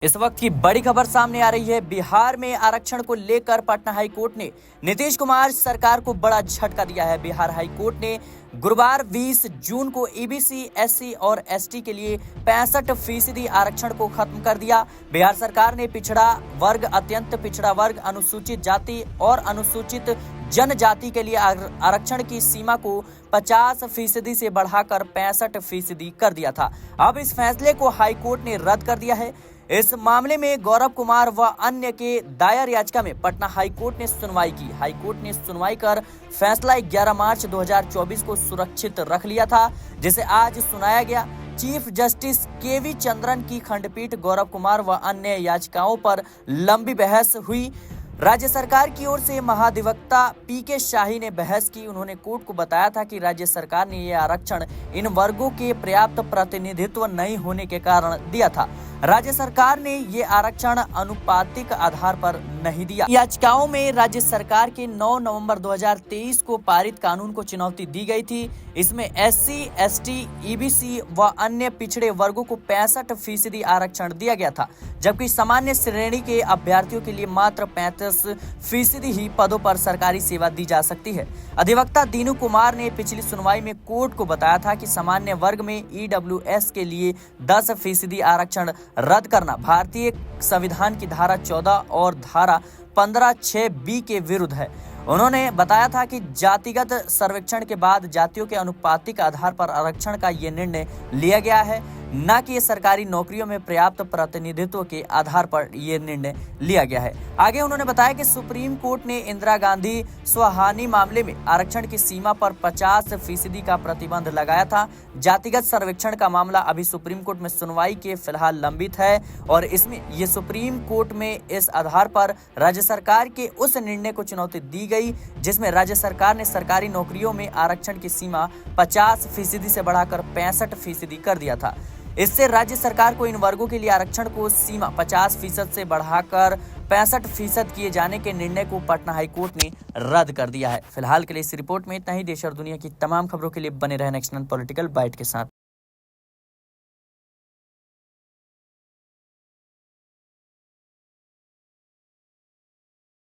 इस वक्त की बड़ी खबर सामने आ रही है। बिहार में आरक्षण को लेकर पटना हाई कोर्ट ने नीतीश कुमार सरकार को बड़ा झटका दिया है। बिहार हाई कोर्ट ने गुरुवार 20 जून को ईबीसी, एससी और एसटी के लिए 65% आरक्षण को खत्म कर दिया। बिहार सरकार ने पिछड़ा वर्ग, अत्यंत पिछड़ा वर्ग, अनुसूचित जाति और अनुसूचित जनजाति के लिए आरक्षण की सीमा को 50% से बढ़ाकर 65% कर दिया था। अब इस फैसले को हाई कोर्ट ने रद्द कर दिया है। इस मामले में गौरव कुमार व अन्य के दायर याचिका में पटना हाई कोर्ट ने सुनवाई की। हाई कोर्ट ने सुनवाई कर फैसला 11 मार्च 2024 को सुरक्षित रख लिया था, जिसे आज सुनाया गया। चीफ जस्टिस केवी चंद्रन की खंडपीठ गौरव कुमार व अन्य याचिकाओं पर लंबी बहस हुई। राज्य सरकार की ओर से महाधिवक्ता पीके शाही ने बहस की। उन्होंने कोर्ट को बताया था कि राज्य सरकार ने ये आरक्षण इन वर्गों के पर्याप्त प्रतिनिधित्व नहीं होने के कारण दिया था। राज्य सरकार ने ये आरक्षण अनुपातिक आधार पर नहीं दिया। याचिकाओं में राज्य सरकार के 9 नवंबर 2023 को पारित कानून को चुनौती दी गई थी। इसमें एससी, एसटी, ईबीसी व अन्य पिछड़े वर्गों को 65% आरक्षण दिया गया था, जबकि सामान्य श्रेणी के अभ्यर्थियों के लिए मात्र 35% ही पदों पर सरकारी सेवा दी जा सकती है। अधिवक्ता दीनू कुमार ने पिछली सुनवाई में कोर्ट को बताया था कि सामान्य वर्ग में ईडब्ल्यूएस के लिए 10% आरक्षण रद्द करना भारतीय संविधान की धारा 14 और धारा 15(6)(b) के विरुद्ध है। उन्होंने बताया था कि जातिगत सर्वेक्षण के बाद जातियों के अनुपातिक आधार पर आरक्षण का ये निर्णय लिया गया है, न कि सरकारी नौकरियों में पर्याप्त प्रतिनिधित्व के आधार पर यह निर्णय लिया गया है। आगे उन्होंने बताया कि सुप्रीम कोर्ट ने इंदिरा गांधी स्वहानि मामले में आरक्षण की सीमा पर 50% का प्रतिबंध लगाया था। जातिगत सर्वेक्षण का मामला अभी सुप्रीम कोर्ट में सुनवाई के फिलहाल लंबित है और इसमें ये सुप्रीम कोर्ट में इस आधार पर राज्य सरकार के उस निर्णय को चुनौती दी गई, जिसमें राज्य सरकार ने सरकारी नौकरियों में आरक्षण की सीमा 50% से बढ़ाकर 65% कर दिया था। इससे राज्य सरकार को इन वर्गों के लिए आरक्षण को सीमा 50% से बढ़ाकर 65% किए जाने के निर्णय को पटना हाई कोर्ट ने रद्द कर दिया है। फिलहाल के लिए इस रिपोर्ट में इतना ही। देश और दुनिया की तमाम खबरों के लिए बने रहे नेशनल पॉलिटिकल बाइट के साथ।